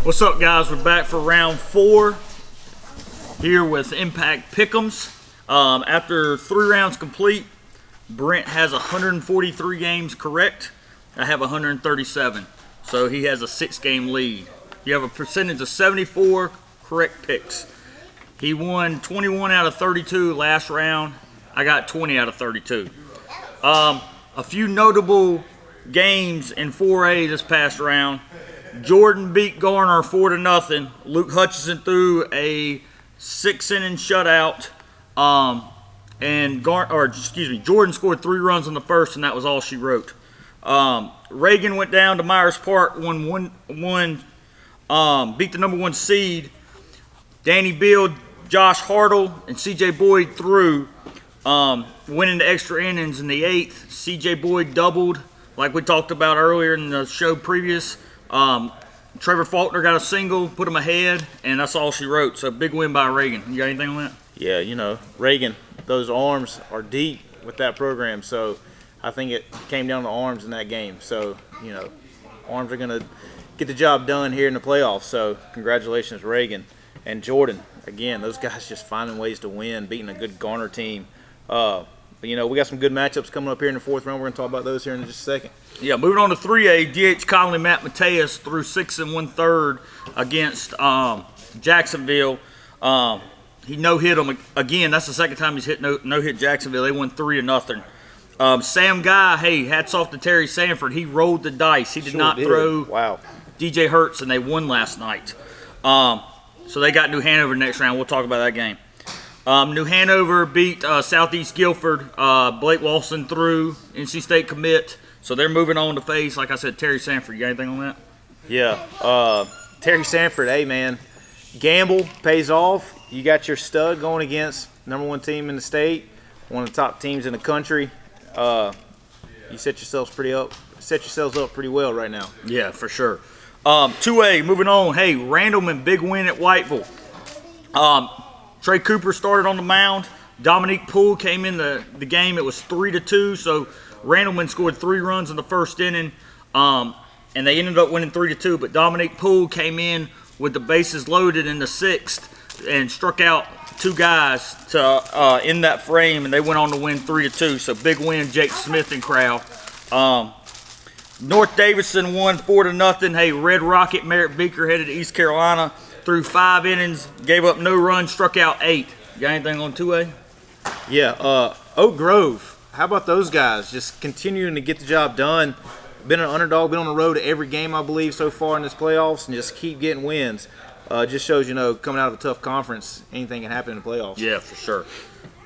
What's up, guys? We're back for round 4 here with Impact Pick'ems. After 3 rounds complete, Brent has 143 games correct. I have 137, so he has a 6-game lead. You have a percentage of 74 correct picks. He won 21 out of 32 last round. I got 20 out of 32. A few notable games in 4A this past round. Jordan beat Garner 4-0. Luke Hutchinson threw a 6-inning shutout. Jordan scored 3 runs in the first, and that was all she wrote. Reagan went down to Myers Park, beat the number 1 seed. Danny Beal, Josh Hartle, and C.J. Boyd threw, winning the extra innings in the 8th. C.J. Boyd doubled, like we talked about earlier in the show previous. Trevor Faulkner got a single, put him ahead, and that's all she wrote. So big win by Reagan. You got anything on that? Yeah, Reagan, those arms are deep with that program. So I think it came down to arms in that game. So, arms are going to get the job done here in the playoffs. So congratulations, Reagan. And Jordan, again, those guys just finding ways to win, beating a good Garner team. But, we got some good matchups coming up here in the 4th round. We're going to talk about those here in just a second. Yeah, moving on to 3A, D.H. Conley, Matt Mateus threw 6 1/3 against Jacksonville. He no-hit them again. That's the second time he's no-hit Jacksonville. They won 3-0. Sam Guy, hey, hats off to Terry Sanford. He rolled the dice. He did not throw DJ Hurts, and they won last night. So they got New Hanover next round. We'll talk about that game. New Hanover beat Southeast Guilford. Blake Walson threw, NC State commit. So they're moving on to face, like I said, Terry Sanford. You got anything on that? Yeah. Terry Sanford, hey, man, gamble pays off. You got your stud going against number 1 team in the state, one of the top teams in the country. You set yourselves up pretty well right now. Yeah, for sure. 2A, moving on. Hey, Randleman, big win at Whiteville. Trey Cooper started on the mound. Dominique Poole came in the game. It was 3-2, so Randleman scored 3 runs in the first inning, and they ended up winning 3-2. But Dominique Poole came in with the bases loaded in the 6th and struck out 2 guys to in that frame, and they went on to win 3-2. So big win, Jake Smith and crowd. North Davidson won 4-0. Hey, Red Rocket, Merritt Beaker headed to East Carolina, threw 5 innings, gave up no runs, struck out 8. Got anything on 2A? Yeah, Oak Grove. How about those guys? Just continuing to get the job done. Been an underdog, been on the road to every game, I believe, so far in this playoffs, and just keep getting wins. Just shows, coming out of a tough conference, anything can happen in the playoffs. Yeah, for sure.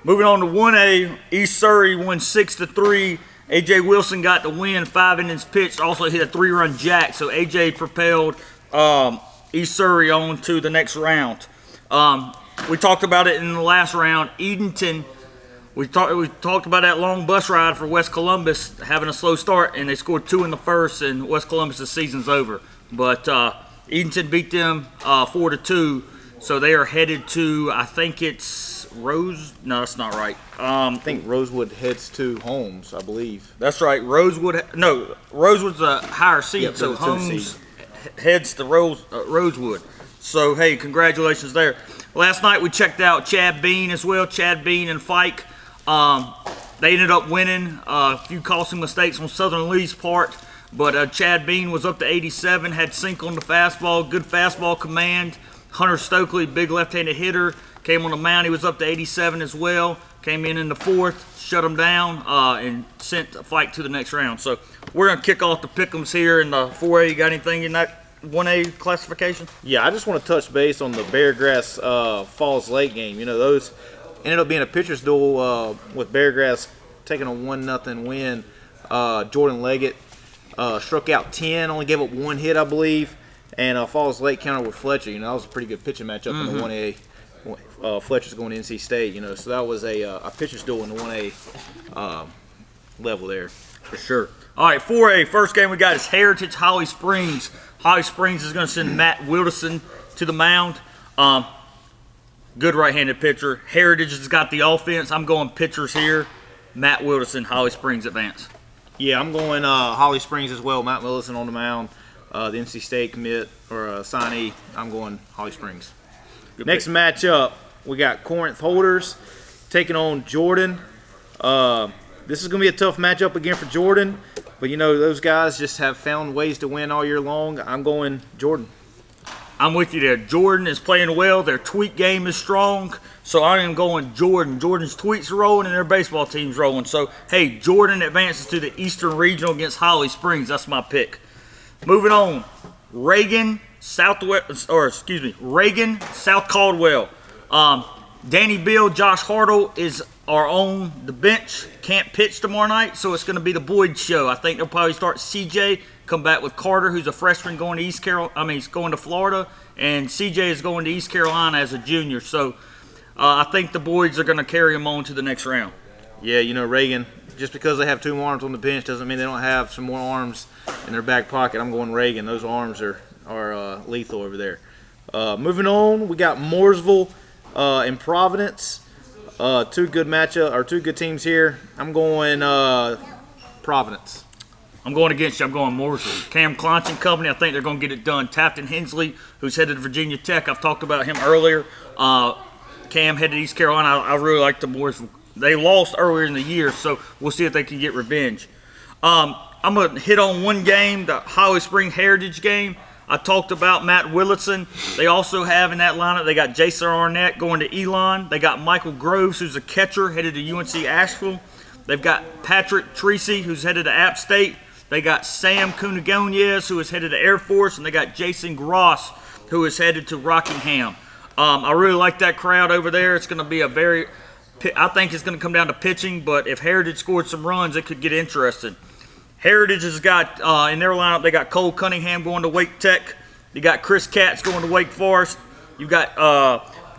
Moving on to 1A, East Surrey won 6-3. A.J. Wilson got the win, 5 innings pitched, also hit a 3-run jack, so A.J. propelled East Surrey on to the next round. We talked about it in the last round. Edenton, we talked about that long bus ride for West Columbus having a slow start, and they scored 2 in the first, and West Columbus' season's over. But Edenton beat them 4-2, so they are headed to, I think it's Rose. No, that's not right. I think Rosewood heads to Holmes, I believe. That's right. Rosewood's a higher seed, so Holmes heads to Rosewood. So, hey, congratulations there. Last night we checked out Chad Bean as well. Chad Bean and Fike. They ended up winning. A few costly mistakes on Southern Lee's part. But Chad Bean was up to 87, had sink on the fastball, good fastball command. Hunter Stokely, big left-handed hitter, came on the mound. He was up to 87 as well. Came in the 4th, shut him down, and sent Fike to the next round. So we're going to kick off the pick'ems here in the 4A. You got anything in that 1A classification? Yeah, I just want to touch base on the Beargrass Falls Lake game. Those ended up being a pitcher's duel with Beargrass taking a 1-0 win. Jordan Leggett struck out 10, only gave up 1 hit, I believe. And Falls Lake countered with Fletcher. That was a pretty good pitching matchup in the 1A. Fletcher's going to NC State, so that was a pitcher's duel in the 1A level there. For sure. All right, 4A, first game we got is Heritage Holly Springs. Holly Springs is going to send Matt Wilderson to the mound. Good right-handed pitcher. Heritage has got the offense. I'm going pitchers here. Matt Wilderson, Holly Springs advance. Yeah, I'm going Holly Springs as well. Matt Wilderson on the mound. the NC State commit or signee. I'm going Holly Springs. Next matchup, we got Corinth Holders taking on Jordan. This is going to be a tough matchup again for Jordan, but you know those guys just have found ways to win all year long. I'm going Jordan. I'm with you there. Jordan is playing well. Their tweet game is strong, so I am going Jordan. Jordan's tweets are rolling and their baseball team's rolling. So, hey, Jordan advances to the Eastern Regional against Holly Springs. That's my pick. Moving on, Reagan, South Caldwell. Danny Bill, Josh Hartle is on the bench. Can't pitch tomorrow night, so it's going to be the Boyd show. I think they'll probably start CJ, come back with Carter, who's a freshman going to he's going to Florida, and CJ is going to East Carolina as a junior. So I think the Boyds are going to carry him on to the next round. Yeah, you know, Reagan, just because they have 2 more arms on the bench doesn't mean they don't have some more arms in their back pocket. I'm going Reagan. Those arms are lethal over there. Moving on, we got Mooresville and Providence. 2 good teams here. I'm going Providence. I'm going against you. I'm going Mooresville. Cam Clonch and company, I think they're going to get it done. Tafton Hensley, who's headed to Virginia Tech. I've talked about him earlier. Cam headed to East Carolina. I really like the Mooresville. They lost earlier in the year, so we'll see if they can get revenge. I'm going to hit on one game, the Holly Springs Heritage game. I talked about Matt Willitson. They also have in that lineup, they got Jason Arnett going to Elon. They got Michael Groves, who's a catcher, headed to UNC Asheville. They've got Patrick Treacy, who's headed to App State. They got Sam Cunagoniez, who is headed to Air Force. And they got Jason Gross, who is headed to Rockingham. I really like that crowd over there. It's going to be I think it's going to come down to pitching, but if Heritage scored some runs, it could get interesting. Heritage has got, in their lineup, they got Cole Cunningham going to Wake Tech. You got Chris Katz going to Wake Forest. You've got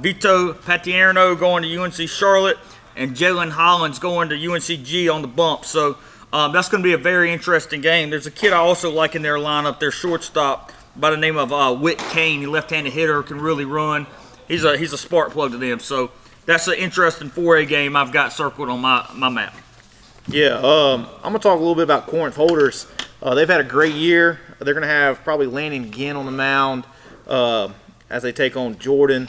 Vito Patierno going to UNC Charlotte. And Jalen Hollins going to UNCG on the bump. So that's going to be a very interesting game. There's a kid I also like in their lineup, their shortstop, by the name of Whit Kane. A left-handed hitter, can really run. He's a spark plug to them. So that's an interesting 4A game I've got circled on my map. Yeah, I'm going to talk a little bit about Corinth Holders. They've had a great year. They're going to have probably Landon Ginn on the mound as they take on Jordan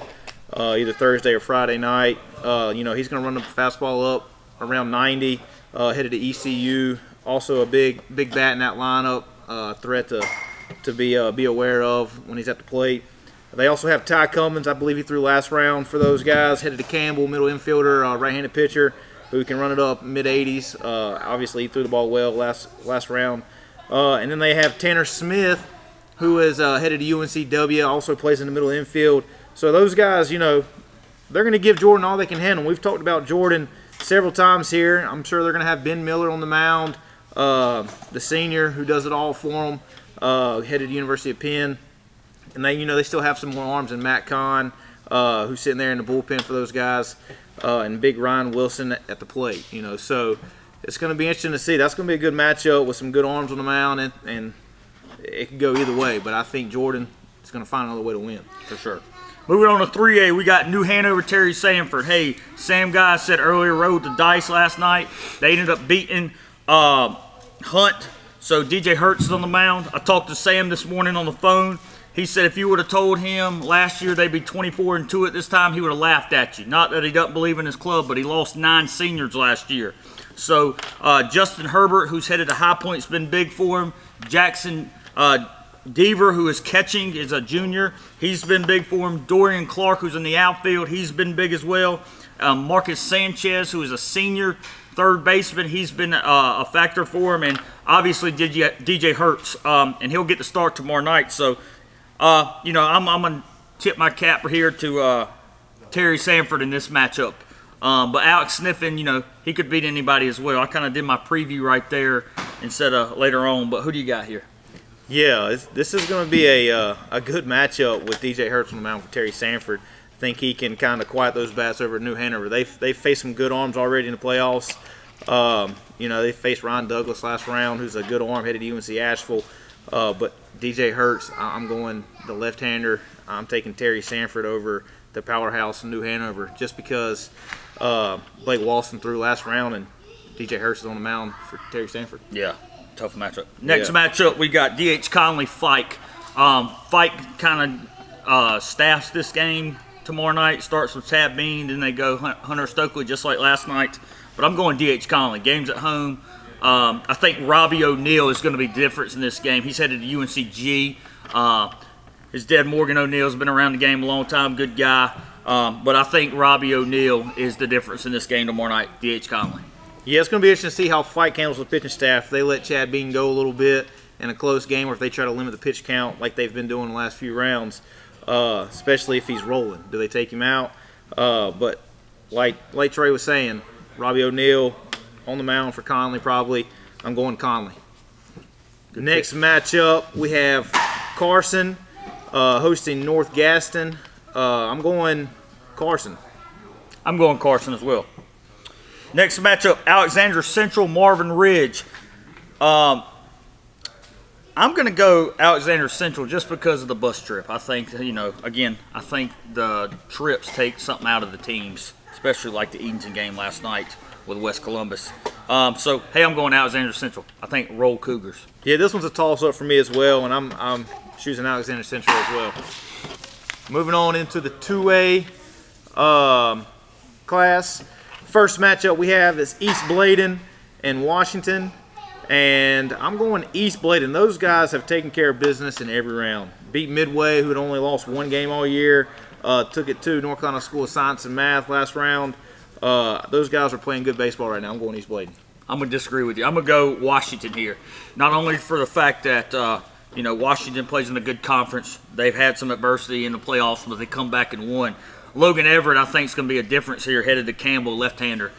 either Thursday or Friday night. He's going to run the fastball up around 90, headed to ECU. Also a big bat in that lineup, threat to be aware of when he's at the plate. They also have Ty Cummins. I believe he threw last round for those guys. Headed to Campbell, middle infielder, right-handed pitcher who can run it up mid-80s. Obviously, he threw the ball well last round. And then they have Tanner Smith, who is headed to UNCW, also plays in the middle infield. So those guys, they're going to give Jordan all they can handle. We've talked about Jordan several times here. I'm sure they're going to have Ben Miller on the mound, the senior who does it all for them, headed to University of Penn. And they still have some more arms than Matt Kahn, who's sitting there in the bullpen for those guys, and big Ryan Wilson at the plate. So it's going to be interesting to see. That's going to be a good matchup with some good arms on the mound, and it could go either way. But I think Jordan is going to find another way to win for sure. Moving on to 3A, we got New Hanover, Terry Sanford. Hey, Sam Guy said earlier, rode the dice last night. They ended up beating Hunt, so DJ Hertz is on the mound. I talked to Sam this morning on the phone. He said if you would have told him last year they'd be 24-2 at this time, he would have laughed at you. Not that he doesn't believe in his club, but he lost 9 seniors last year. So Justin Herbert, who's headed to High Point, has been big for him. Jackson Deaver, who is catching, is a junior. He's been big for him. Dorian Clark, who's in the outfield, he's been big as well. Marcus Sanchez, who is a senior third baseman, he's been a factor for him. And obviously DJ Hertz, and he'll get the start tomorrow night. So, I'm going to tip my cap here to Terry Sanford in this matchup. But Alex Sniffen, he could beat anybody as well. I kind of did my preview right there instead of later on. But who do you got here? Yeah, this is going to be a good matchup with DJ Hertz on the mound for Terry Sanford. I think he can kind of quiet those bats over at New Hanover. They faced some good arms already in the playoffs. They faced Ryan Douglas last round, who's a good arm, headed to UNC Asheville. But DJ Hertz, I'm going the left-hander. I'm taking Terry Sanford over the powerhouse in New Hanover just because Blake Walston threw last round and DJ Hertz is on the mound for Terry Sanford. Yeah. Tough matchup. Next Yeah. matchup, we got D.H. Conley, Fike. Fike kind of staffs this game tomorrow night. Starts with Chad Bean, then they go Hunter Stokely just like last night. But I'm going D.H. Conley. Game's at home. I think Robbie O'Neal is going to be the difference in this game. He's headed to UNCG. His dad, Morgan O'Neal, has been around the game a long time. Good guy. But I think Robbie O'Neal is the difference in this game tomorrow night. D.H. Conley. Yeah, it's going to be interesting to see how Fike handles the pitching staff. If they let Chad Bean go a little bit in a close game, or if they try to limit the pitch count like they've been doing the last few rounds, especially if he's rolling. Do they take him out? But like Trey was saying, Robbie O'Neal on the mound for Conley probably. I'm going Conley. Next matchup, we have Carson hosting North Gaston. I'm going Carson. I'm going Carson as well. Next matchup, Alexandria Central, Marvin Ridge. I'm going to go Alexandria Central just because of the bus trip. I think, I think the trips take something out of the teams, especially like the Eatonton game last night with West Columbus. I'm going Alexandria Central. I think roll Cougars. Yeah, this one's a toss-up for me as well, and I'm choosing Alexandria Central as well. Moving on into the 2A class. First matchup we have is East Bladen and Washington, and I'm going East Bladen. Those guys have taken care of business in every round. Beat Midway, who had only lost one game all year. Took it to North Carolina School of Science and Math last round. Those guys are playing good baseball right now. I'm going East Bladen. I'm going to disagree with you. I'm going to go Washington here. Not only for the fact that, Washington plays in a good conference. They've had some adversity in the playoffs, but they come back and won. Logan Everett, I think, is going to be a difference here, headed to Campbell, left-hander.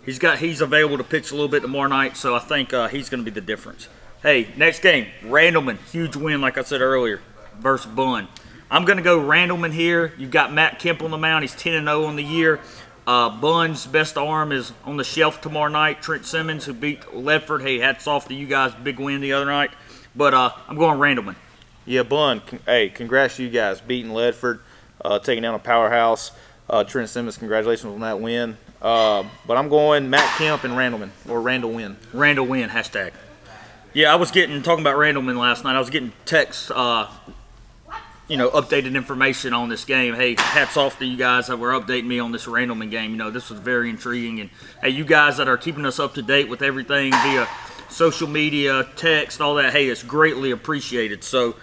He's available to pitch a little bit tomorrow night, so I think he's going to be the difference. Hey, next game, Randleman, huge win, like I said earlier, versus Bunn. I'm going to go Randleman here. You've got Matt Kemp on the mound. He's 10-0 on the year. Bunn's best arm is on the shelf tomorrow night. Trent Simmons, who beat Ledford. Hey, hats off to you guys. Big win the other night. But I'm going Randleman. Yeah, Bunn, hey, congrats to you guys. Beating Ledford, taking down a powerhouse. Trent Simmons, congratulations on that win. But I'm going Matt Kemp and Randleman, or Randall win. Randall win, hashtag. Yeah, I was talking about Randleman last night. I was getting texts, updated information on this game. Hey, hats off to you guys that were updating me on this Randleman game. This was very intriguing. And, hey, you guys that are keeping us up to date with everything via social media, text, all that, hey, it's greatly appreciated. So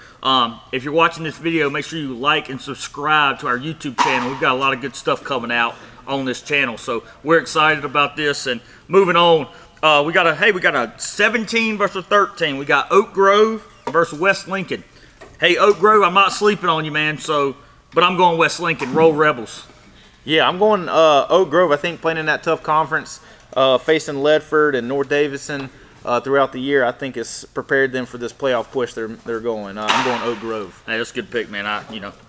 if you're watching this video, make sure you like and subscribe to our YouTube channel. We've got a lot of good stuff coming out on this channel. So we're excited about this. And moving on, we got a 17 versus 13. We got Oak Grove versus West Lincoln. Hey, Oak Grove, I'm not sleeping on you, man. But I'm going West Lincoln. Roll Rebels. Yeah, I'm going Oak Grove. I think playing in that tough conference, facing Ledford and North Davidson throughout the year, I think it's prepared them for this playoff push they're going. I'm going Oak Grove. Hey, that's a good pick, man.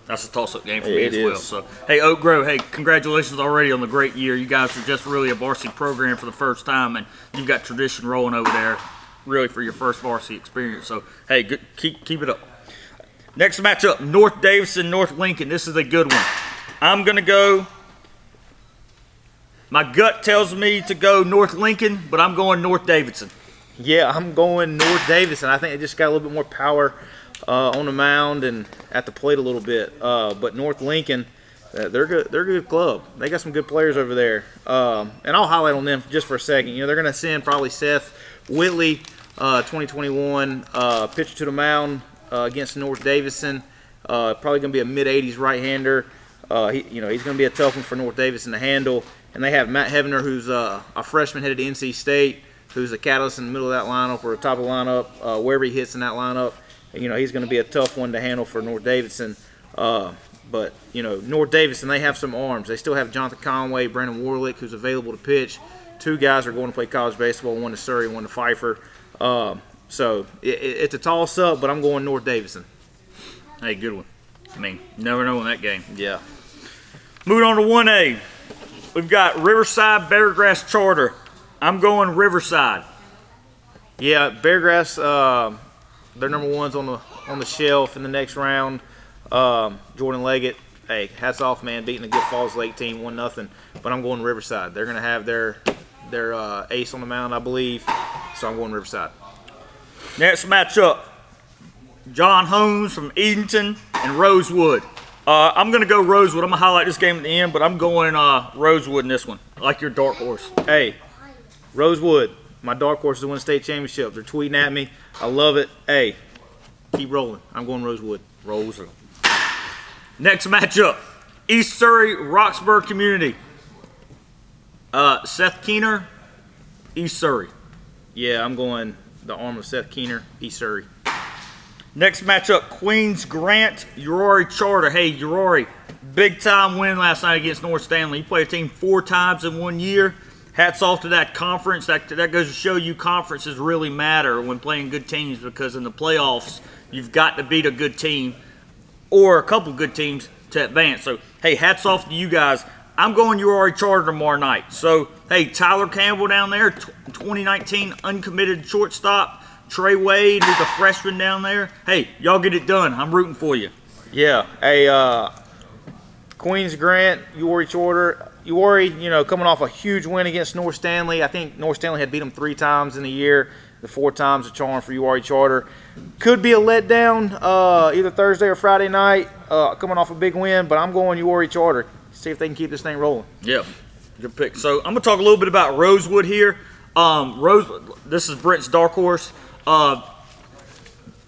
That's a toss-up game for me It as well. is. So, hey, Oak Grove, hey, congratulations already on the great year. You guys are just really a varsity program for the first time, and you've got tradition rolling over there, really for your first varsity experience. So, hey, good, keep it up. Next matchup, North Davidson, North Lincoln. This is a good one. I'm going to go. My gut tells me to go North Lincoln, but I'm going North Davidson. Yeah, I'm going North Davidson. I think they just got a little bit more power on the mound and at the plate a little bit. But North Lincoln, they're good. They're a good club. They got some good players over there. And I'll highlight on them just for a second. They're going to send probably Seth Whitley, 2021 pitcher to the mound against North Davidson. Probably going to be a mid-80s right-hander. He's going to be a tough one for North Davidson to handle. And they have Matt Hevener, who's a freshman headed to NC State, who's a catalyst in the middle of that lineup or the top of the lineup, wherever he hits in that lineup. He's going to be a tough one to handle for North Davidson. But North Davidson, they have some arms. They still have Jonathan Conway, Brandon Warlick, who's available to pitch. Two guys are going to play college baseball, one to Surrey, one to Pfeiffer. So it's a toss-up, but I'm going North Davidson. Hey, good one. You never know in that game. Yeah. Moving on to 1A. We've got Riverside, Beargrass Charter. I'm going Riverside. Yeah, Beargrass, they're number ones on the shelf in the next round. Jordan Leggett, hey, hats off, man, beating the good Falls Lake team 1-0. But I'm going Riverside. They're going to have their ace on the mound, I believe. So I'm going Riverside. Next matchup, John Holmes from Edenton and Rosewood. I'm going to go Rosewood. I'm going to highlight this game at the end, but I'm going Rosewood in this one. I like your dark horse. Hey, Rosewood, my dark horse is to win state championship. They're tweeting at me. I love it. Hey, keep rolling. I'm going Rosewood. Rosewood. Next matchup, East Surrey, Roxburgh Community. Seth Keener, East Surrey. Yeah, I'm going the arm of Seth Keener, East Surrey. Next matchup, Queens Grant, Urori Charter. Hey, Urori, big time win last night against North Stanley. You played a team 4 times in 1 year. Hats off to that conference. That goes to show you conferences really matter when playing good teams, because in the playoffs, you've got to beat a good team or a couple good teams to advance. So, hey, hats off to you guys. I'm going Urori Charter tomorrow night. So, hey, Tyler Campbell down there, 2019 uncommitted shortstop. Trey Wade, who's a freshman down there. Hey, y'all get it done. I'm rooting for you. Yeah. Hey, Queens Grant, Urori Charter. Urori, coming off a huge win against North Stanley. I think North Stanley had beat them 3 times in the year. The 4 times a charm for Urori Charter. Could be a letdown either Thursday or Friday night, coming off a big win, but I'm going Urori Charter. See if they can keep this thing rolling. Yep, good pick. So I'm going to talk a little bit about Rosewood here. This is Brent's dark horse.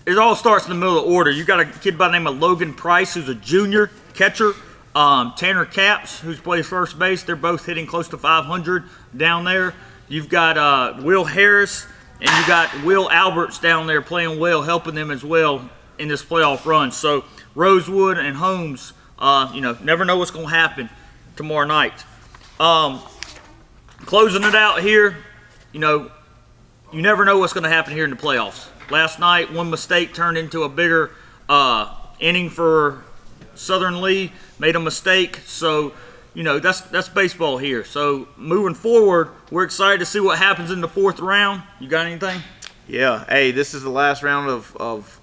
It all starts in the middle of the order. You got a kid by the name of Logan Price, who's a junior catcher. Tanner Capps, who's plays first base. They're both hitting close to 500 down there. You've got Will Harris, and you got Will Alberts down there playing well, helping them as well in this playoff run. So Rosewood and Holmes, never know what's going to happen tomorrow night. Closing it out here, you never know what's going to happen here in the playoffs. Last night, one mistake turned into a bigger inning for Southern Lee. Made a mistake, so that's baseball here. So moving forward, we're excited to see what happens in the 4th round. You got anything? Yeah. Hey, this is the last round of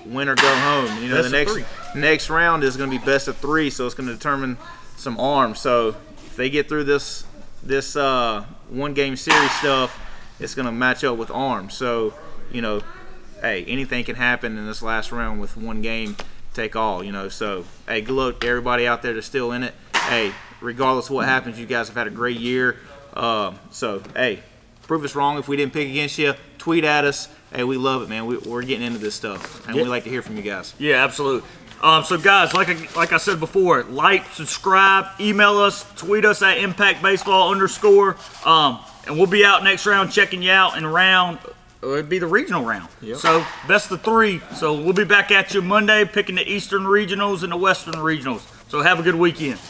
win or go home. The next round is going to be best of 3, so it's going to determine some arms. So if they get through this 1-game series stuff, it's going to match up with arms. So hey, anything can happen in this last round with 1 game. Take all, so hey, good luck to everybody out there that's still in it. Hey, regardless of what happens, you guys have had a great year. So hey, prove us wrong if we didn't pick against you. Tweet at us. Hey, we love it, man. We're getting into this stuff, and we like to hear from you guys. Yeah, absolutely. So guys, like I said before, like, subscribe, email us, tweet us at ImpactBaseball_, and we'll be out next round checking you out in round. It'd be the regional round. Yep. So best of 3. So we'll be back at you Monday picking the Eastern Regionals and the Western Regionals. So have a good weekend.